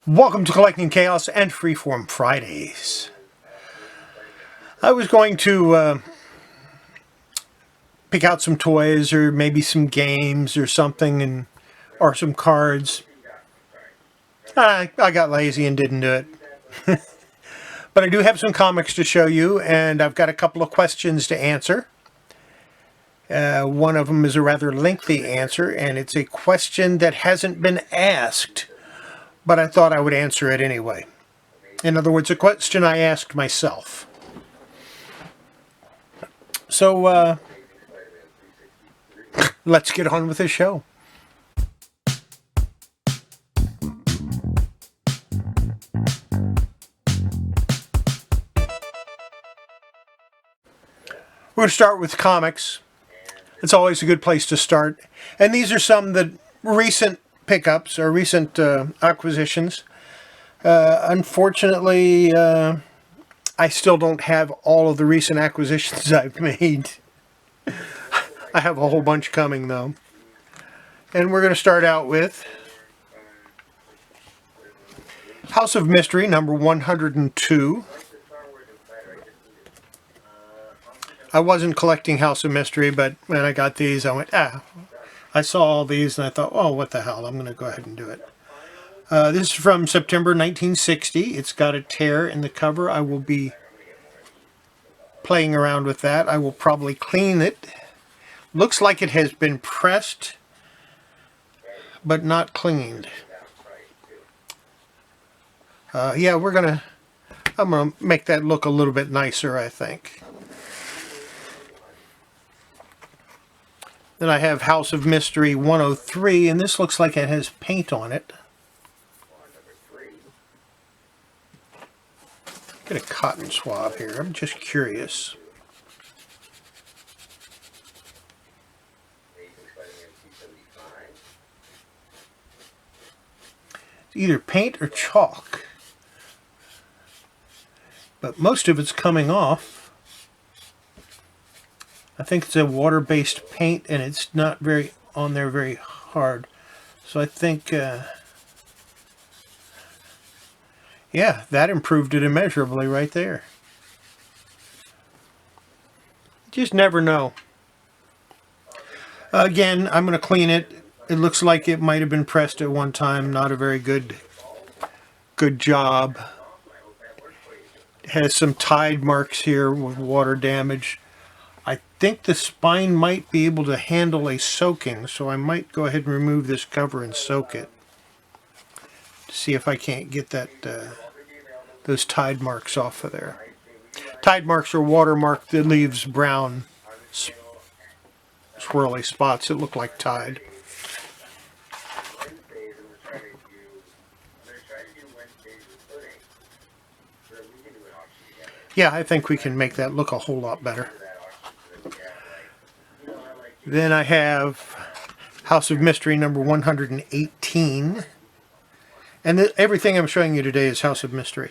Welcome to Collecting Chaos and Freeform Fridays. I was going to pick out some toys or maybe some games or something, or some cards. I got lazy and didn't do it. But I do have some comics to show you, and I've got a couple of questions to answer. One of them is a rather lengthy answer, and it's a question that hasn't been asked, but I thought I would answer it anyway. In other words, a question I asked myself. So, let's get on with the show. We're going to start with comics. It's always a good place to start. And these are some that recent pickups or recent acquisitions. Unfortunately, I still don't have all of the recent acquisitions I've made. I have a whole bunch coming, though. And we're going to start out with House of Mystery, number 102. I wasn't collecting House of Mystery, but when I got these, I went, I saw all these, and I thought, oh, what the hell, I'm going to go ahead and do it. This is from September 1960. It's got a tear in the cover. I will be playing around with that. I will probably clean it. Looks like it has been pressed, but not cleaned. Yeah, I'm going to make that look a little bit nicer, I think. Then I have House of Mystery 103, and this looks like it has paint on it. Get a cotton swab here. I'm just curious. It's either paint or chalk, but most of it's coming off. I think it's a water-based paint, and it's not very on there very hard. So I think, yeah, that improved it immeasurably right there. Just never know. Again, I'm going to clean it. It looks like it might have been pressed at one time. Not a very good job. It has some tide marks here with water damage. I think the spine might be able to handle a soaking, so I might go ahead and remove this cover and soak it. See if I can't get that those tide marks off of there. Tide marks are watermark that leaves brown swirly spots that look like tide. Yeah, I think we can make that look a whole lot better. Then I have House of Mystery number 118. And everything I'm showing you today is House of Mystery.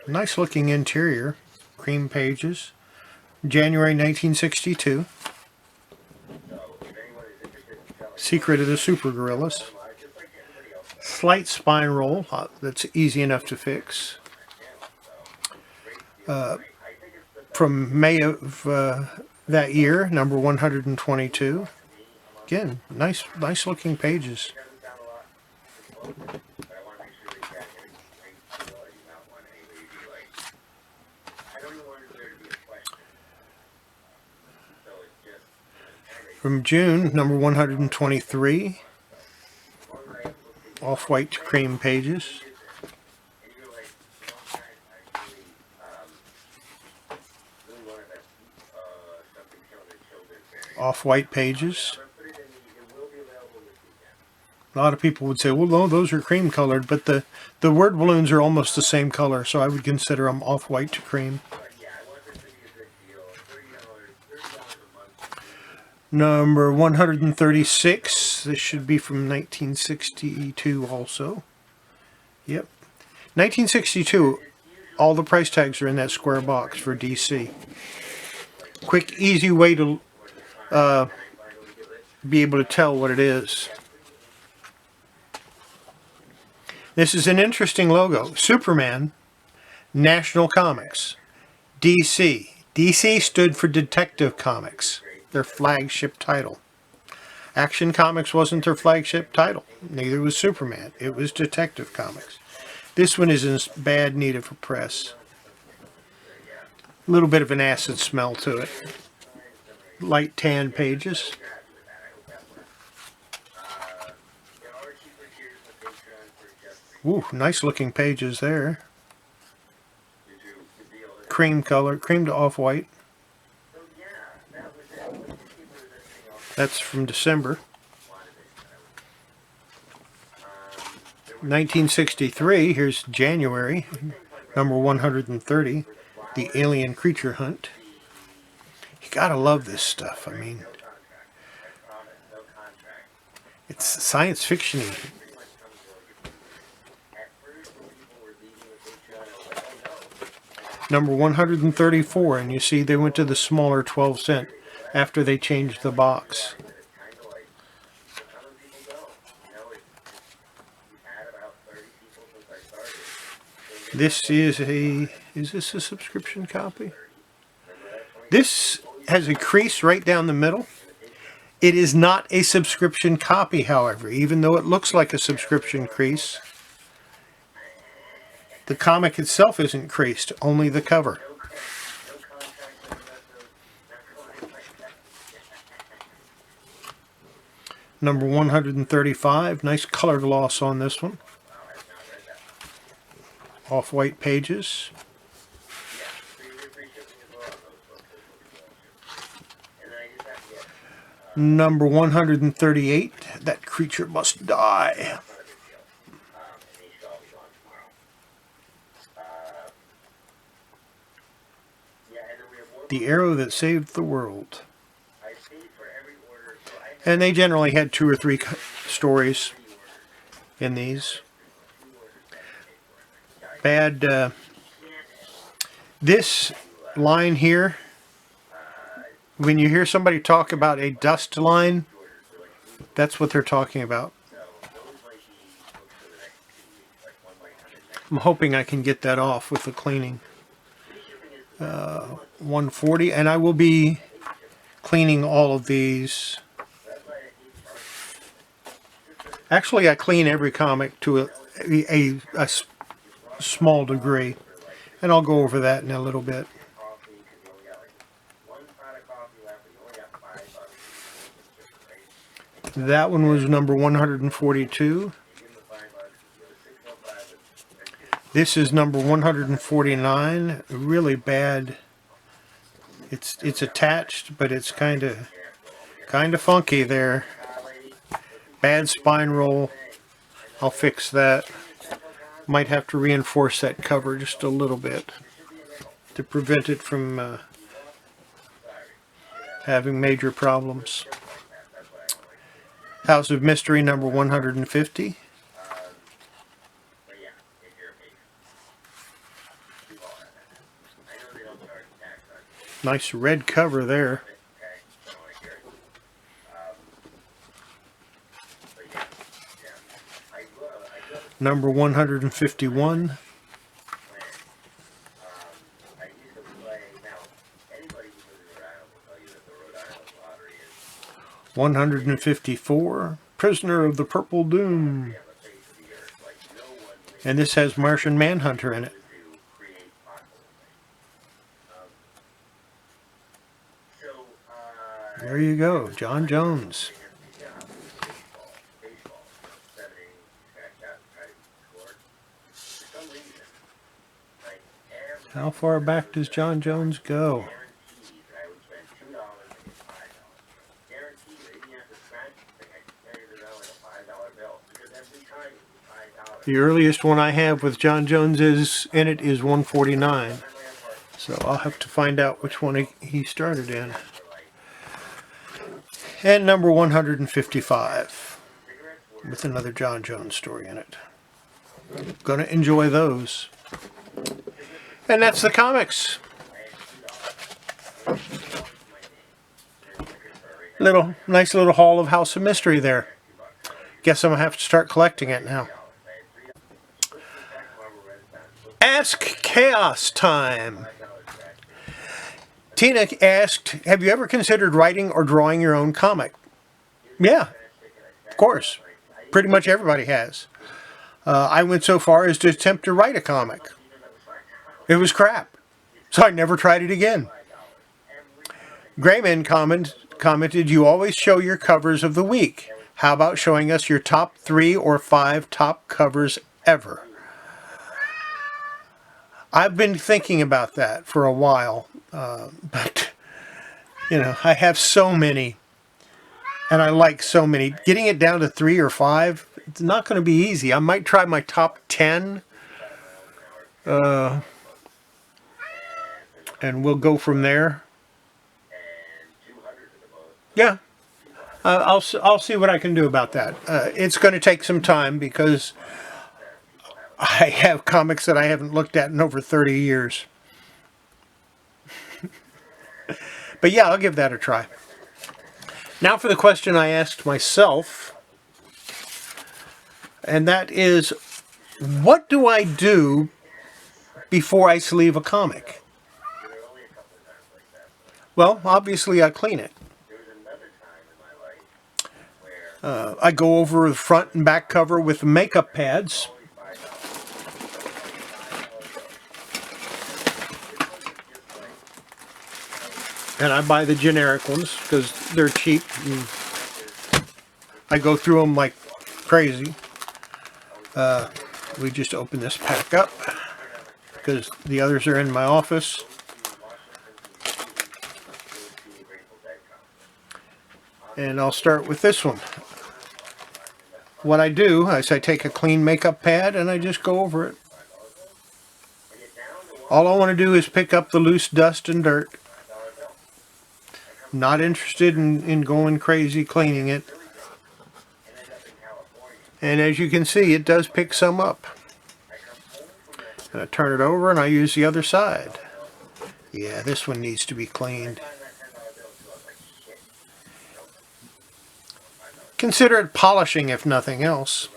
Nice looking interior. Cream pages. January 1962. Secret of the Super Gorillas. Slight spine roll. That's easy enough to fix. From May of that year, number 122. Again, nice looking pages. From June, number 123. Off-white to cream pages. Off-white pages. A lot of people would say, well, no, those are cream colored, but the word balloons are almost the same color, so I would consider them off-white to cream. Number 136. This should be from 1962 also. Yep. 1962. All the price tags are in that square box for DC. Quick, easy way to be able to tell what it is. This is an interesting logo. Superman, National Comics, DC. DC stood for Detective Comics, their flagship title. Action Comics wasn't their flagship title. Neither was Superman. It was Detective Comics. This one is in bad need of a press. A little bit of an acid smell to it. Light tan pages. Ooh, nice looking pages there. Cream color, cream to off-white. That's from December. 1963, here's January, number 130, The Alien Creature Hunt. You gotta love this stuff. I mean, it's science fiction-y. Number 134, and you see they went to the smaller 12-cent after they changed the box. This is this a subscription copy? This has a crease right down the middle. It is not a subscription copy, however, even though it looks like a subscription crease. The comic itself isn't creased, only the cover. Number 135, nice color gloss on this one. Off-white pages. Number 138, That Creature Must Die. The Arrow That Saved the World. And they generally had 2 or 3 stories in these. Bad. This line here, when you hear somebody talk about a dust line, that's what they're talking about. I'm hoping I can get that off with the cleaning. 140, and I will be cleaning all of these. Actually, I clean every comic to a small degree, and I'll go over that in a little bit. That one was number 142. This is number 149. Really bad. It's attached, but it's kind of funky there. Bad spine roll. I'll fix that. Might have to reinforce that cover just a little bit to prevent it from having major problems. House of Mystery number 150. Nice red cover there. Number 151. $154, Prisoner of the Purple Doom. And this has Martian Manhunter in it. There you go, John Jones. How far back does John Jones go? The earliest one I have with John Jones in it is 149. So I'll have to find out which one he started in. And number 155 with another John Jones story in it. Gonna enjoy those. And that's the comics. Nice little haul of House of Mystery there. Guess I'm gonna have to start collecting it now. Ask Chaos time. Tina asked, have you ever considered writing or drawing your own comic? Yeah, of course. Pretty much everybody has. I went so far as to attempt to write a comic. It was crap, so I never tried it again. Grayman commented, you always show your covers of the week. How about showing us your top 3 or 5 top covers ever? I've been thinking about that for a while, but, I have so many, and I like so many. Getting it down to 3 or 5, it's not going to be easy. I might try my top 10, and we'll go from there. Yeah, I'll see what I can do about that. It's going to take some time because I have comics that I haven't looked at in over 30 years. But yeah, I'll give that a try. Now for the question I asked myself, and that is, what do I do before I sleeve a comic? Well, obviously I clean it. I go over the front and back cover with makeup pads. And I buy the generic ones because they're cheap. I go through them like crazy. We just open this pack up because the others are in my office. And I'll start with this one. What I do is I take a clean makeup pad and I just go over it. All I want to do is pick up the loose dust and dirt. Not interested in going crazy cleaning it. And as you can see, it does pick some up. And I turn it over and I use the other side. Yeah, this one needs to be cleaned. Consider it polishing if nothing else.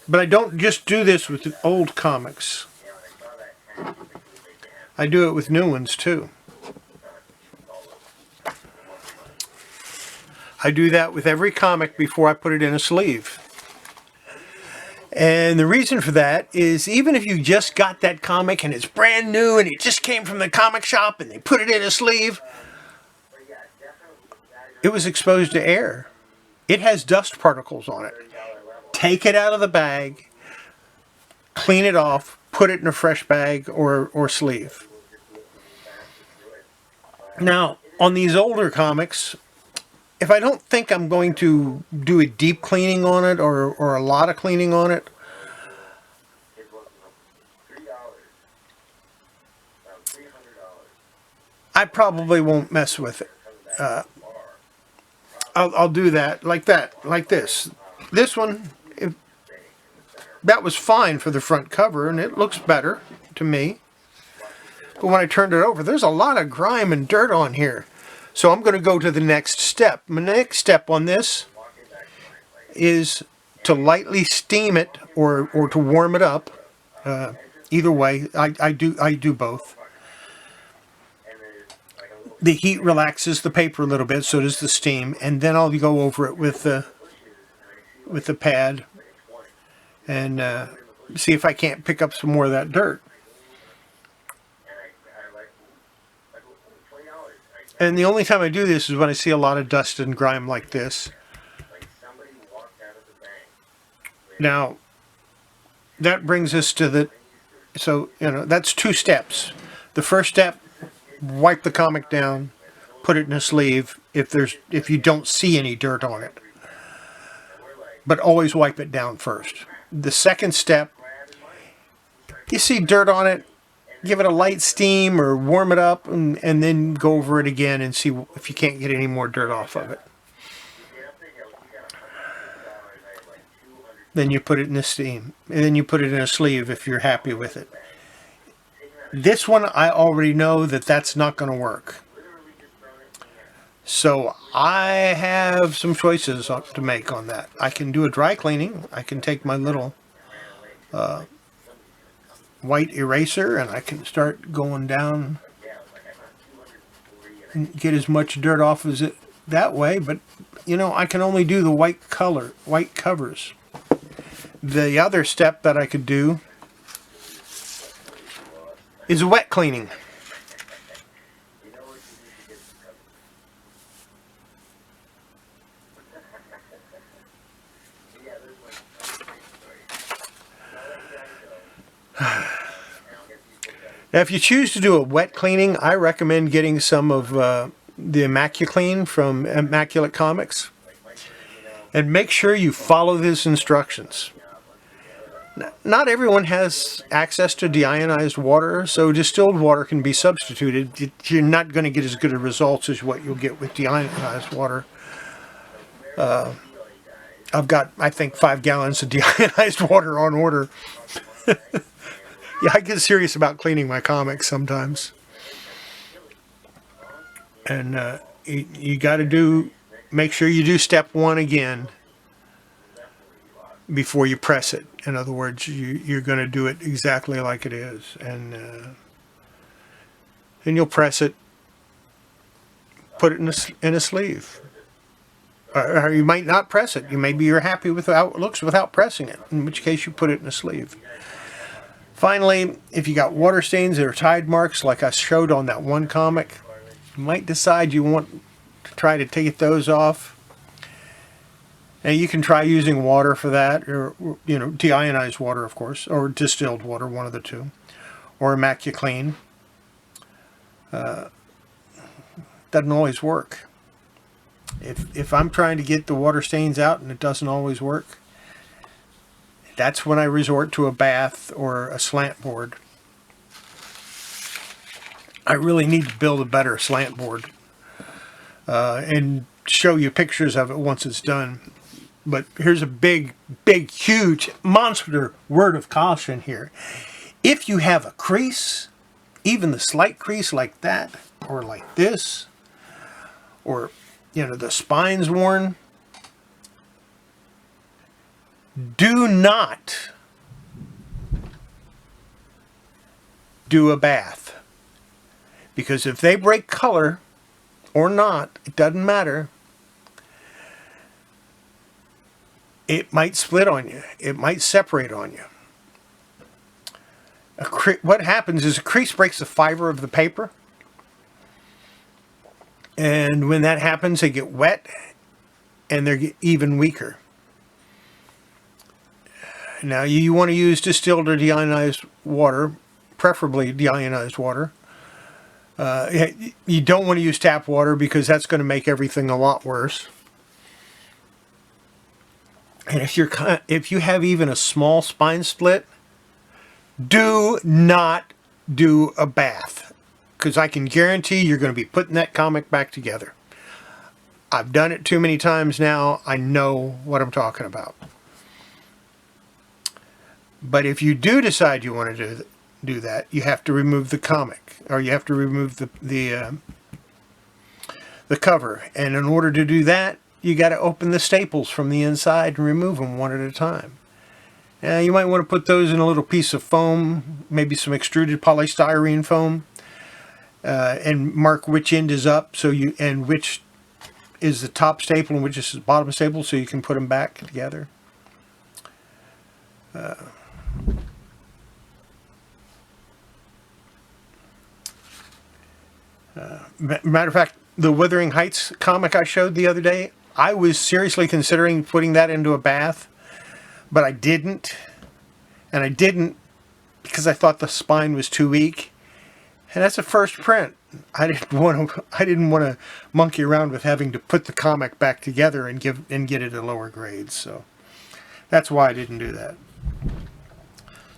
But I don't just do this with old comics. I do it with new ones too. I do that with every comic before I put it in a sleeve. And the reason for that is even if you just got that comic and it's brand new and it just came from the comic shop and they put it in a sleeve, it was exposed to air. It has dust particles on it. Take it out of the bag, clean it off, put it in a fresh bag or sleeve. Now, on these older comics, if I don't think I'm going to do a deep cleaning on it or a lot of cleaning on it, I probably won't mess with it. I'll do that, like this. This one, that was fine for the front cover, and it looks better to me. But when I turned it over, there's a lot of grime and dirt on here. So I'm going to go to the next step. My next step on this is to lightly steam it or to warm it up. Either way, I do both. The heat relaxes the paper a little bit, so does the steam, and then I'll go over it with the pad and see if I can't pick up some more of that dirt. And the only time I do this is when I see a lot of dust and grime like this. Now, that brings us to that's 2 steps. The first step, wipe the comic down, put it in a sleeve if you don't see any dirt on it. But always wipe it down first. The second step, you see dirt on it, give it a light steam or warm it up and then go over it again and see if you can't get any more dirt off of it. Then you put it in the steam. And then you put it in a sleeve if you're happy with it. This one, I already know that's not going to work. So I have some choices to make on that. I can do a dry cleaning. I can take my little white eraser, and I can start going down and get as much dirt off as it that way. But you know, I can only do the white covers. The other step that I could do is wet cleaning. Now, if you choose to do a wet cleaning, I recommend getting some of the Immaculate from Immaculate Comics. And make sure you follow these instructions. Not everyone has access to deionized water, so distilled water can be substituted. You're not going to get as good a results as what you'll get with deionized water. I've got, I think, 5 gallons of deionized water on order. Yeah, I get serious about cleaning my comics sometimes. And you got to make sure you do step 1 again before you press it. In other words, you're going to do it exactly like it is. And then you'll press it, put it in a sleeve. Or you might not press it. Maybe you're happy with how it looks without pressing it, in which case you put it in a sleeve. Finally, if you got water stains or tide marks like I showed on that one comic, you might decide you want to try to take those off. And you can try using water for that, or deionized water, of course, or distilled water, one of the two, or Immaculate. Doesn't always work. If I'm trying to get the water stains out and it doesn't always work, that's when I resort to a bath or a slant board. I really need to build a better slant board and show you pictures of it once it's done. But here's a big, huge, monster word of caution here. If you have a crease, even the slight crease like that, or like this, or, the spine's worn, do not do a bath. Because if they break color or not, it doesn't matter. It might split on you. It might separate on you. What happens is a crease breaks the fiber of the paper. And when that happens, they get wet and they're even weaker. Now, you want to use distilled or deionized water, preferably deionized water. You don't want to use tap water because that's going to make everything a lot worse. And if you have even a small spine split, do not do a bath, because I can guarantee you're going to be putting that comic back together. I've done it too many times now. I know what I'm talking about. But if you do decide you want to do that, you have to remove the comic, or you have to remove the cover. And in order to do that, you got to open the staples from the inside and remove them one at a time. You might want to put those in a little piece of foam, maybe some extruded polystyrene foam, and mark which end is up, and which is the top staple and which is the bottom staple, so you can put them back together. Matter of fact, the Wuthering Heights comic I showed the other day, I was seriously considering putting that into a bath, but I didn't. And I didn't because I thought the spine was too weak. And that's a first print. I didn't want to monkey around with having to put the comic back together and get it a lower grade. So that's why I didn't do that.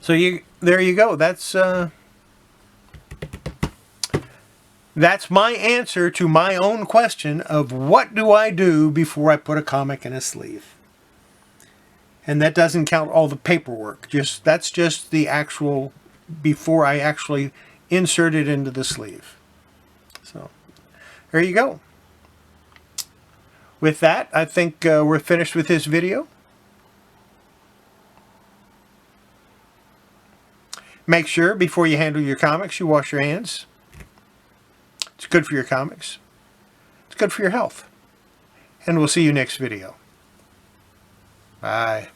So there you go. That's my answer to my own question of what do I do before I put a comic in a sleeve. And that doesn't count all the paperwork. That's just the actual before I actually insert it into the sleeve. So there you go. With that, I think we're finished with this video. Make sure before you handle your comics you wash your hands. It's good for your comics. It's good for your health. And we'll see you next video. Bye.